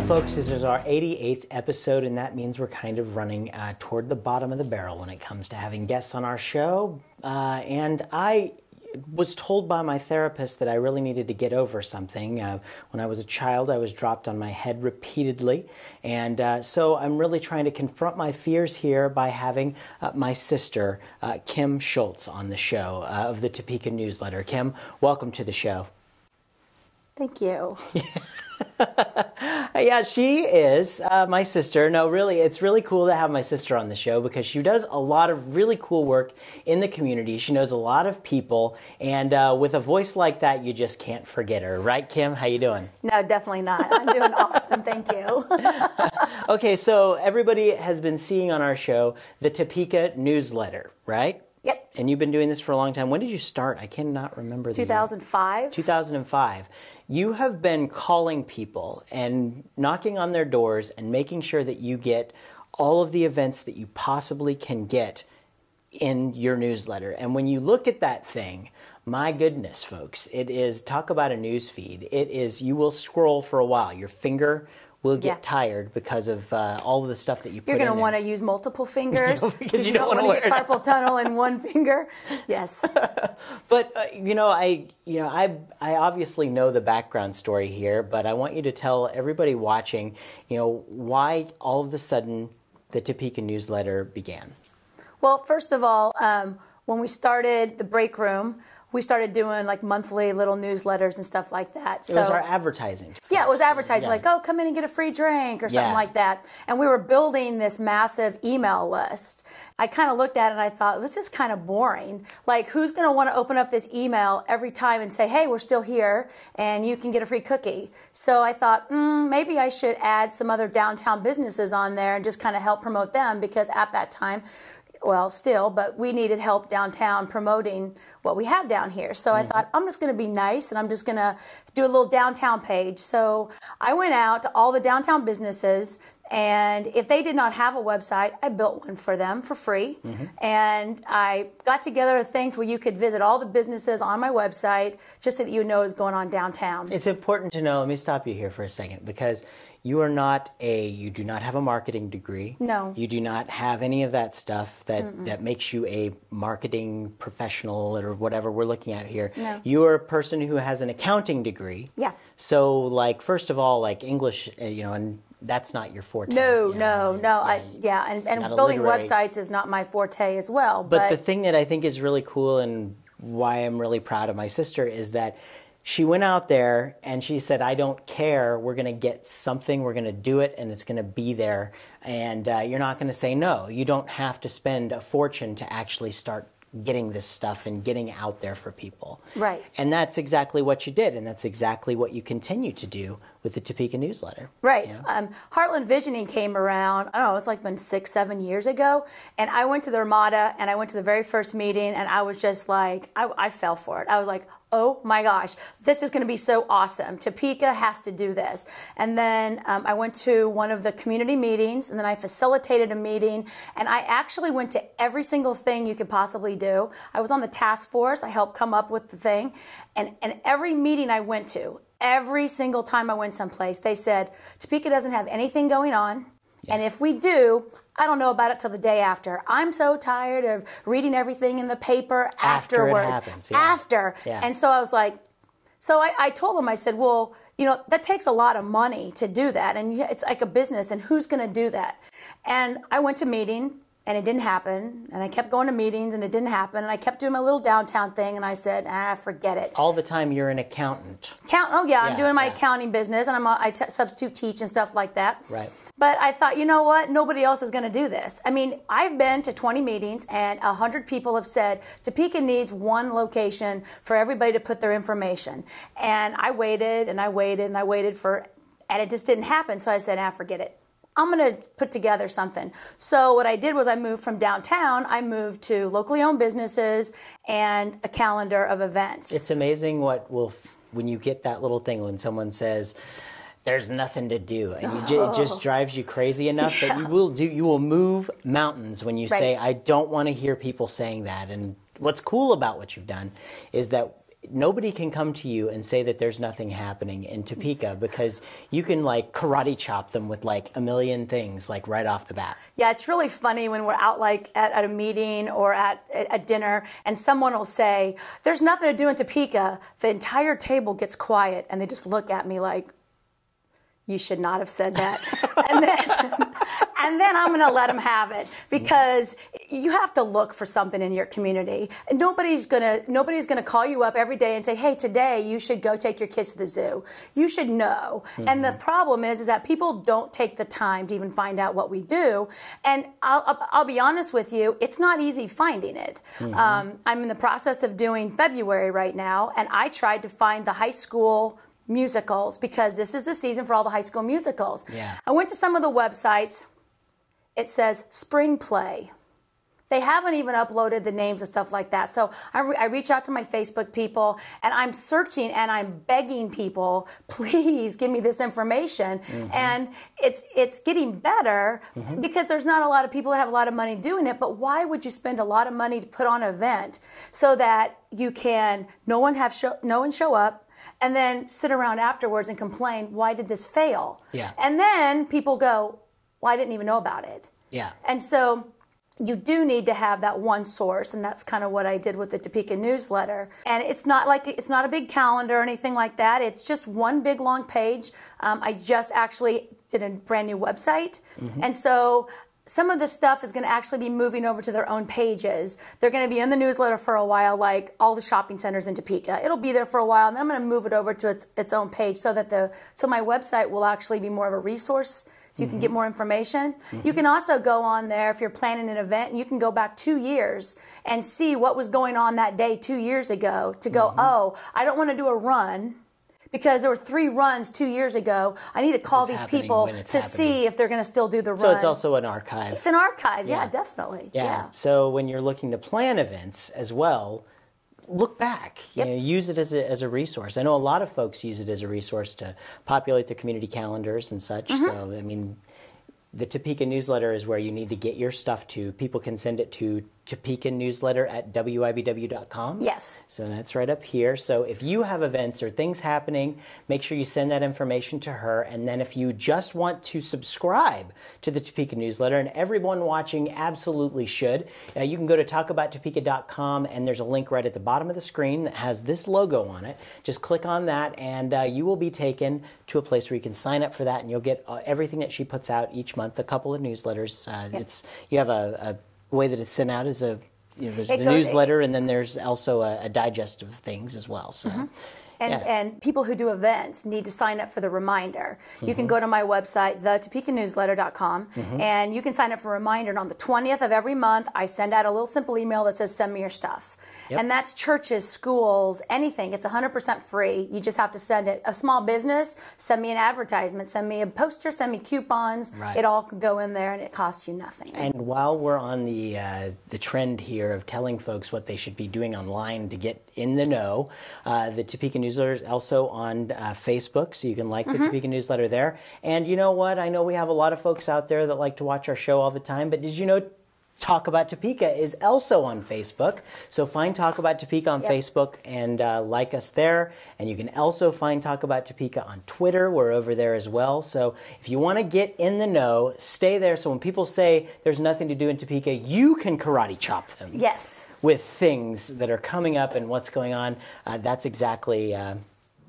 folks, this is our 88th episode, and that means we're kind of running toward the bottom of the barrel when it comes to having guests on our show. And I was told by my therapist that I really needed to get over something. When I was a child, I was dropped on my head repeatedly, and so I'm really trying to confront my fears here by having my sister, Kim Schultz, on the show of the Topeka Newsletter. Kim, welcome to the show. Thank you. Yeah, she is my sister. No, really, it's really cool to have my sister on the show because she does a lot of really cool work in the community. She knows a lot of people, and with a voice like that, you just can't forget her. Right, Kim? How you doing? No, definitely not. I'm doing awesome. Thank you. Okay, so everybody has been seeing on our show the Topeka Newsletter, right? Yep. And you've been doing this for a long time. When did you start? I cannot remember the year. 2005. 2005. You have been calling people and knocking on their doors and making sure that you get all of the events that you possibly can get in your newsletter. And when you look at that thing, my goodness, folks, it is, talk about a news feed. It is, you will scroll for a while. Your finger will get tired because of all of the stuff that you put in there. You're going to want to use multiple fingers because you don't want to get carpal tunnel in one finger. Yes. But I obviously know the background story here, but I want you to tell everybody watching, why all of a sudden the Topeka Newsletter began. Well, first of all, when we started the break room, we started doing like monthly little newsletters and stuff like that. It was our advertising. Yeah, it was advertising, like, oh, come in and get a free drink or something like that. And we were building this massive email list. I kind of looked at it and I thought, this is kind of boring. Like, who's going to want to open up this email every time and say, hey, we're still here and you can get a free cookie? So I thought, maybe I should add some other downtown businesses on there and just kind of help promote them, because at that time, well, still, but we needed help downtown promoting what we have down here. So I thought, I'm just going to be nice and I'm just going to do a little downtown page. So I went out to all the downtown businesses, and if they did not have a website, I built one for them for free. And I got together a thing where you could visit all the businesses on my website just so that you know what's going on downtown. It's important to know, let me stop you here for a second, because you do not have a marketing degree. No. You do not have any of that stuff that makes you a marketing professional or whatever we're looking at here. No. You are a person who has an accounting degree. Yeah. So, like, first of all, like English, and that's not your forte. No. Yeah, and building websites is not my forte as well. But the thing that I think is really cool and why I'm really proud of my sister is that she went out there and she said, I don't care, we're going to get something, we're going to do it, and it's going to be there, and you're not going to say no. You don't have to spend a fortune to actually start getting this stuff and getting out there for people. Right. And that's exactly what you did, and that's exactly what you continue to do with the Topeka Newsletter. Right. Heartland Visioning came around, I don't know, it's like been 6-7 years ago, and I went to the Ramada, and I went to the very first meeting, and I was just like, I fell for it. I was like, oh my gosh, this is going to be so awesome. Topeka has to do this. And then I went to one of the community meetings, and then I facilitated a meeting, and I actually went to every single thing you could possibly do. I was on the task force. I helped come up with the thing. And every meeting I went to, every single time I went someplace, they said, Topeka doesn't have anything going on. And if we do, I don't know about it till the day after. I'm so tired of reading everything in the paper afterwards. After it happens. After. Yeah. And so I was like, I told them, I said, well, that takes a lot of money to do that. And it's like a business, and who's going to do that? And I went to meeting, and it didn't happen. And I kept going to meetings, and it didn't happen. And I kept doing my little downtown thing, and I said, forget it. All the time you're an accountant. I'm doing my accounting business, and I substitute teach and stuff like that. Right. But I thought, you know what? Nobody else is going to do this. I mean, I've been to 20 meetings, and 100 people have said, Topeka needs one location for everybody to put their information. And I waited, and I waited, and I waited and it just didn't happen. So I said, forget it. I'm going to put together something. So what I did was I moved from downtown, I moved to locally owned businesses and a calendar of events. It's amazing when you get that little thing when someone says, there's nothing to do, and it just drives you crazy enough that you will move mountains when you say, I don't want to hear people saying that. And what's cool about what you've done is that nobody can come to you and say that there's nothing happening in Topeka, because you can like karate chop them with like a million things like right off the bat. Yeah, it's really funny when we're out like at a meeting or at a dinner and someone will say, there's nothing to do in Topeka. The entire table gets quiet and they just look at me like, you should not have said that. And then I'm going to let them have it, because you have to look for something in your community. And nobody's going to call you up every day and say, hey, today you should go take your kids to the zoo. You should know. And the problem is that people don't take the time to even find out what we do. And I'll be honest with you, it's not easy finding it. I'm in the process of doing February right now, and I tried to find the high school musicals, because this is the season for all the high school musicals. Yeah. I went to some of the websites. It says spring play. They haven't even uploaded the names and stuff like that. So I reach out to my Facebook people, and I'm searching and I'm begging people, please give me this information. And it's getting better because there's not a lot of people that have a lot of money doing it. But why would you spend a lot of money to put on an event so that you can no one show up, and then sit around afterwards and complain, why did this fail? Yeah. And then people go, well, I didn't even know about it. Yeah. And so you do need to have that one source, and that's kind of what I did with the Topeka Newsletter. And it's not a big calendar or anything like that. It's just one big long page. I just actually did a brand new website. And so some of this stuff is going to actually be moving over to their own pages. They're going to be in the newsletter for a while, like all the shopping centers in Topeka. It'll be there for a while, and then I'm going to move it over to its own page, so that my website will actually be more of a resource. So you can get more information. You can also go on there if you're planning an event, and you can go back 2 years and see what was going on that day 2 years ago to go, oh, I don't want to do a run because there were 3 runs 2 years ago. I need to call these people to see if they're going to still do the run. So it's also an archive. It's an archive, yeah, definitely. Yeah. So when you're looking to plan events as well, look back. You know, use it as a resource. I know a lot of folks use it as a resource to populate their community calendars and such. So, I mean, the Topeka Newsletter is where you need to get your stuff to. People can send it to Topeka Newsletter at wibw.com. Yes. So that's right up here. So if you have events or things happening, make sure you send that information to her. And then if you just want to subscribe to the Topeka Newsletter, and everyone watching absolutely should, you can go to talkabouttopeka.com, and there's a link right at the bottom of the screen that has this logo on it. Just click on that, and you will be taken to a place where you can sign up for that, and you'll get everything that she puts out each month, a couple of newsletters. You have a way that it's sent out is there's the newsletter, and then there's also a digest of things as well. So. And people who do events need to sign up for the reminder. You can go to my website, thetopekanewsletter.com, and you can sign up for a reminder. And on the 20th of every month, I send out a little simple email that says, send me your stuff. And that's churches, schools, anything. It's 100% free. You just have to send it. A small business, send me an advertisement, send me a poster, send me coupons. It all can go in there, and it costs you nothing. And while we're on the trend here of telling folks what they should be doing online to get in the know, the Topeka Newsletter is also on Facebook, so you can like the Topeka Newsletter there. And you know what? I know we have a lot of folks out there that like to watch our show all the time, but did you know Talk About Topeka is also on Facebook? So find Talk About Topeka on Facebook and like us there. And you can also find Talk About Topeka on Twitter. We're over there as well. So if you want to get in the know, stay there. So when people say there's nothing to do in Topeka, you can karate chop them. Yes. With things that are coming up and what's going on. That's exactly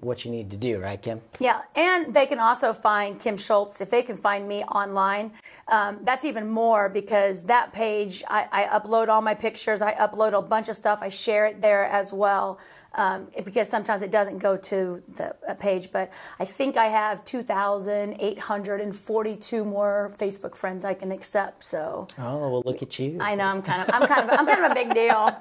what you need to do, right, Kim? Yeah, and they can also find Kim Schultz. If they can find me online, that's even more, because that page, I upload all my pictures, I upload a bunch of stuff, I share it there as well, because sometimes it doesn't go to the page, but I think I have 2,842 more Facebook friends I can accept, so. Oh, well, look at you. I know, I'm kind of a big deal.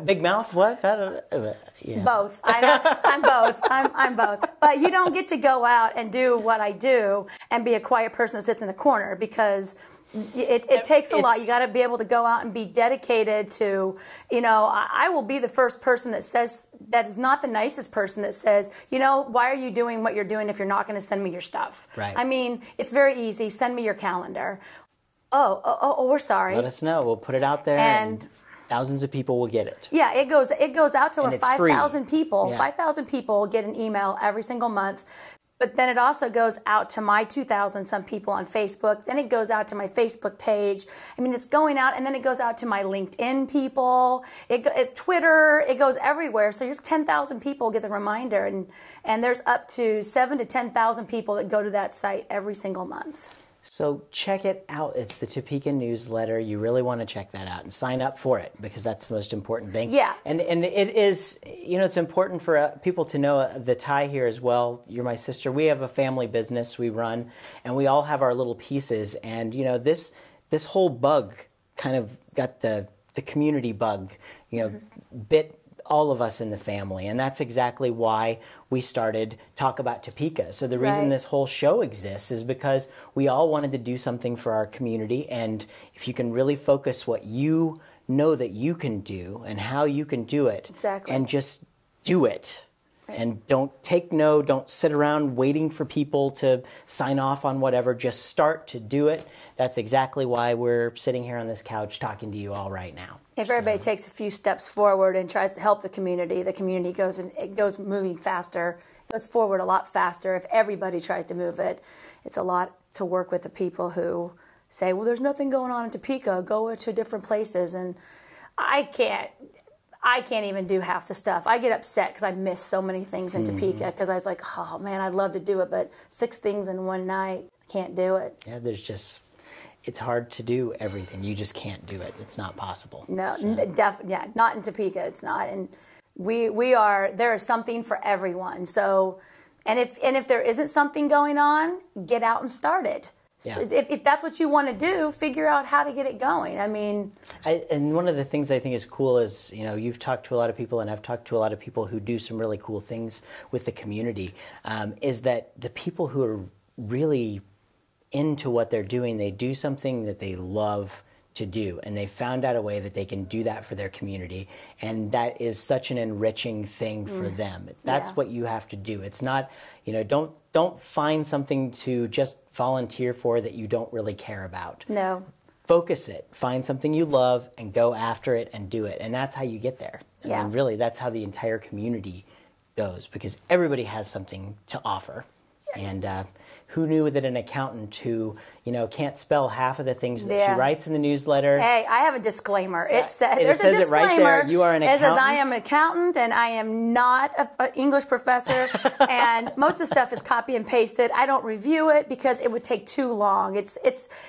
Big mouth? What? I don't know. Yeah. Both. I'm both. I'm both. But you don't get to go out and do what I do and be a quiet person that sits in a corner, because it takes a lot. You got to be able to go out and be dedicated to, I will be the first person that says, that is not the nicest person that says, why are you doing what you're doing if you're not going to send me your stuff? Right. I mean, it's very easy. Send me your calendar. Oh, we're sorry. Let us know. We'll put it out there. And Thousands of people will get it. Yeah, it goes out to over 5,000 people. Yeah. 5,000 people get an email every single month. But then it also goes out to my 2,000 some people on Facebook. Then it goes out to my Facebook page. I mean, it's going out, and then it goes out to my LinkedIn people. It's Twitter. It goes everywhere. So your 10,000 people get the reminder, and there's up to 7,000 to 10,000 people that go to that site every single month. So check it out. It's the Topeka Newsletter. You really want to check that out and sign up for it, because that's the most important thing. Yeah. And it is, it's important for people to know the tie here as well. You're my sister. We have a family business we run, and we all have our little pieces. And, this whole bug kind of got the community bug, bit all of us in the family, and that's exactly why we started Talk About Topeka. So the reason this whole show exists is because we all wanted to do something for our community, and if you can really focus what you know that you can do and how you can do it, and just do it. And don't take no, don't sit around waiting for people to sign off on whatever. Just start to do it. That's exactly why we're sitting here on this couch talking to you all right now. If everybody takes a few steps forward and tries to help the community goes and it goes moving faster. It goes forward a lot faster if everybody tries to move it. It's a lot to work with the people who say, well, there's nothing going on in Topeka. Go to different places. And I can't even do half the stuff. I get upset because I miss so many things in Topeka, because I was like, oh man, I'd love to do it, but 6 things in one night, can't do it. Yeah, it's hard to do everything. You just can't do it. It's not possible. No, not in Topeka. It's not. And there is something for everyone. So, and if there isn't something going on, get out and start it. Yeah. If that's what you want to do, figure out how to get it going. I mean... and one of the things I think is cool is, you've talked to a lot of people, and I've talked to a lot of people who do some really cool things with the community, is that the people who are really into what they're doing, they do something that they love to do, and they found out a way that they can do that for their community, and that is such an enriching thing for them. That's what you have to do. It's not, don't find something to just volunteer for that you don't really care about. No. Focus it. Find something you love and go after it and do it, and that's how you get there. I mean, really, that's how the entire community goes, because everybody has something to offer. And who knew that an accountant who, can't spell half of the things that she writes in the newsletter. Hey, I have a disclaimer. It says it right there. You are an accountant. It says I am an accountant and I am not an English professor. And most of the stuff is copy and pasted. I don't review it because it would take too long. It's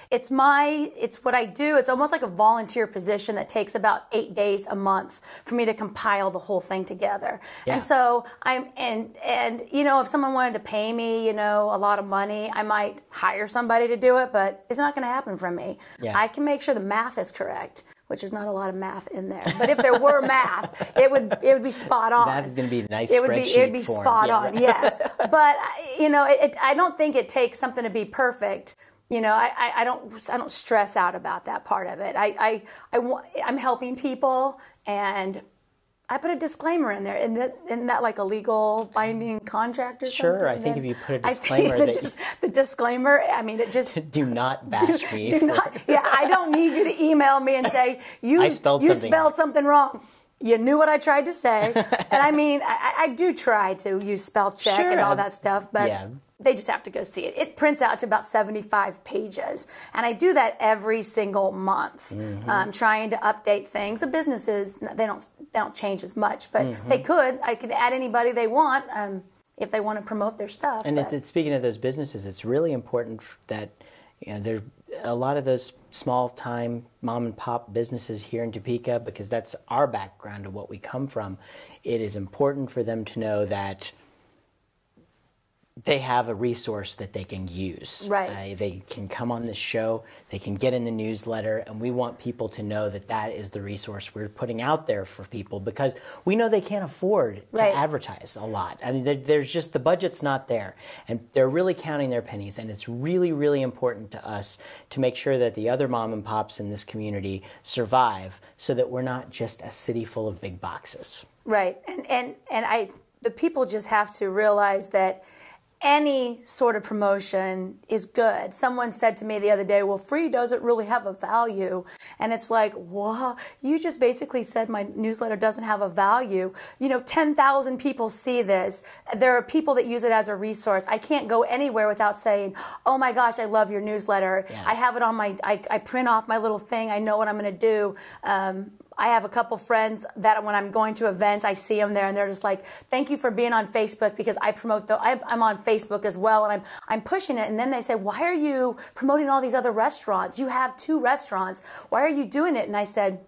what I do. It's almost like a volunteer position that takes about 8 days a month for me to compile the whole thing together. Yeah. And so if someone wanted to pay me, a lot of money, I might hire somebody to do it, but it's not going to happen from me. Yeah. I can make sure the math is correct, which there's not a lot of math in there. But if there were math, it would be spot on. Math is going to be a nice spreadsheet. It would be spot on, yes. But I don't think it takes something to be perfect. I don't stress out about that part of it. I'm helping people, and I put a disclaimer in there. Isn't that like a legal binding contract or something? Sure, I think if you put a disclaimer the disclaimer, it just... Do not bash me. I don't need you to email me and say, you spelled something wrong. You knew what I tried to say. And I do try to use spell check and all that stuff, but they just have to go see it. It prints out to about 75 pages. And I do that every single month, trying to update things. The businesses, they don't change as much, but they could. I could add anybody they want if they want to promote their stuff. And speaking of those businesses, it's really important that there a lot of those small-time mom-and-pop businesses here in Topeka, because that's our background of what we come from. It is important for them to know that they have a resource that they can use. Right. They can come on this show, they can get in the newsletter, and we want people to know that that is the resource we're putting out there for people, because we know they can't afford to advertise a lot. There's just, the budget's not there, and they're really counting their pennies, and it's really, really important to us to make sure that the other mom and pops in this community survive, so that we're not just a city full of big boxes. Right, and the people just have to realize that any sort of promotion is good. Someone said to me the other day, well, free doesn't really have a value. And it's like, whoa, you just basically said my newsletter doesn't have a value. 10,000 people see this. There are people that use it as a resource. I can't go anywhere without saying, oh my gosh, I love your newsletter. Yeah. I have it on I print off my little thing. I know what I'm going to do. I have a couple friends that when I'm going to events, I see them there, and they're just like, "Thank you for being on Facebook because I promote I'm on Facebook as well, and I'm pushing it." And then they say, "Why are you promoting all these other restaurants? You have 2 restaurants. Why are you doing it?" And I said,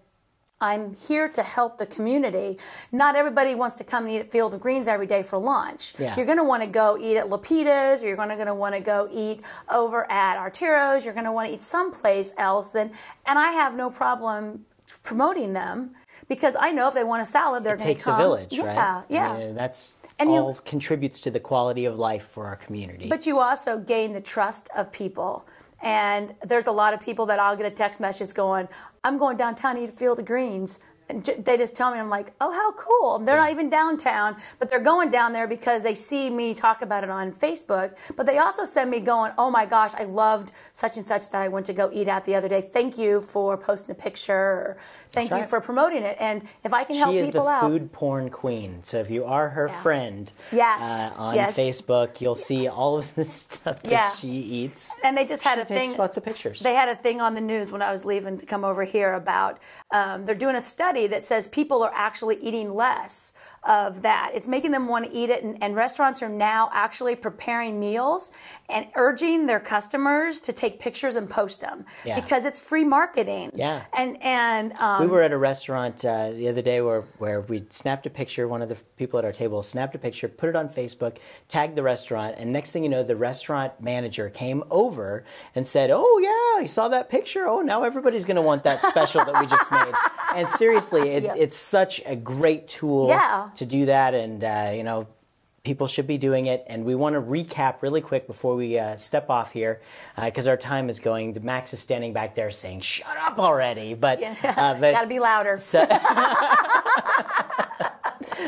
I'm here to help the community. Not everybody wants to come and eat at Field of Greens every day for lunch. Yeah. You're going to want to go eat at Lapita's, or you're going to want to go eat over at Artero's. You're going to want to eat someplace else. And I have no problem promoting them because I know if they want a salad, they're going to come. It takes a village, right? Yeah. I mean, that's all contributes to the quality of life for our community. But you also gain the trust of people. And there's a lot of people that I'll get a text message going, I'm going downtown to eat a Field of Greens. And they just tell me, I'm like, oh, how cool. They're not even downtown, but they're going down there because they see me talk about it on Facebook. But they also send me going, oh my gosh, I loved such and such that I went to go eat at the other day. Thank you for posting a picture. Or thank you for promoting it. And if I can help people out. She is the food porn queen. So if you are her friend on Facebook, you'll see all of the stuff that she eats. And they just had a thing. She takes lots of pictures. They had a thing on the news when I was leaving to come over here about they're doing a study that says people are actually eating less of that. It's making them want to eat it, and restaurants are now actually preparing meals and urging their customers to take pictures and post them because it's free marketing. Yeah. And we were at a restaurant the other day where we snapped a picture. One of the people at our table snapped a picture, put it on Facebook, tagged the restaurant, and next thing you know, the restaurant manager came over and said, "Oh yeah, you saw that picture? Oh, now everybody's going to want that special that we just made." And seriously, it's such a great tool to do that, and people should be doing it. And we want to recap really quick before we step off here, because our time is going. The Max is standing back there saying, "Shut up already!" But gotta be louder.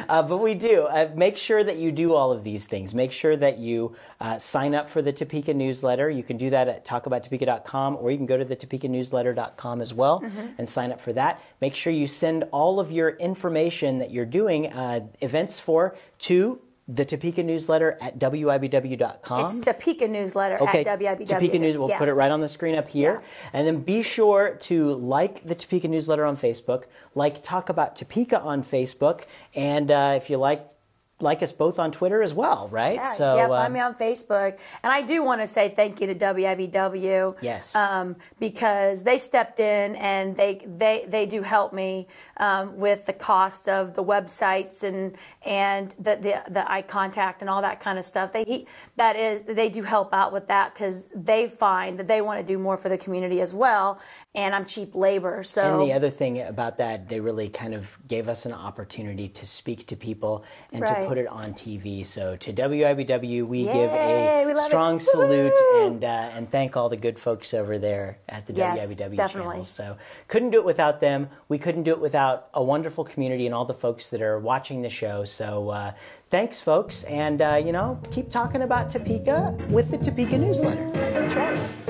But we do. Make sure that you do all of these things. Make sure that you sign up for the Topeka Newsletter. You can do that at talkabouttopeka.com, or you can go to the topekanewsletter.com as well and sign up for that. Make sure you send all of your information that you're doing events to the Topeka Newsletter at WIBW.com. It's Topeka Newsletter at WIBW. Topeka News. We'll put it right on the screen up here. Yeah. And then be sure to like the Topeka Newsletter on Facebook, Talk About Topeka on Facebook, and if you like us both on Twitter as well, right? Yeah, find me on Facebook. And I do want to say thank you to WIBW. Yes. Because they stepped in and they do help me with the cost of the websites and the eye contact and all that kind of stuff. They do help out with that because they find that they want to do more for the community as well. And I'm cheap labor. So. And the other thing about that, they really kind of gave us an opportunity to speak to people and to put it on TV. So to WIBW, we give a strong salute and thank all the good folks over there at the WIBW channel. So couldn't do it without them. We couldn't do it without a wonderful community and all the folks that are watching the show. So thanks, folks. And, keep talking about Topeka with the Topeka Newsletter. That's right.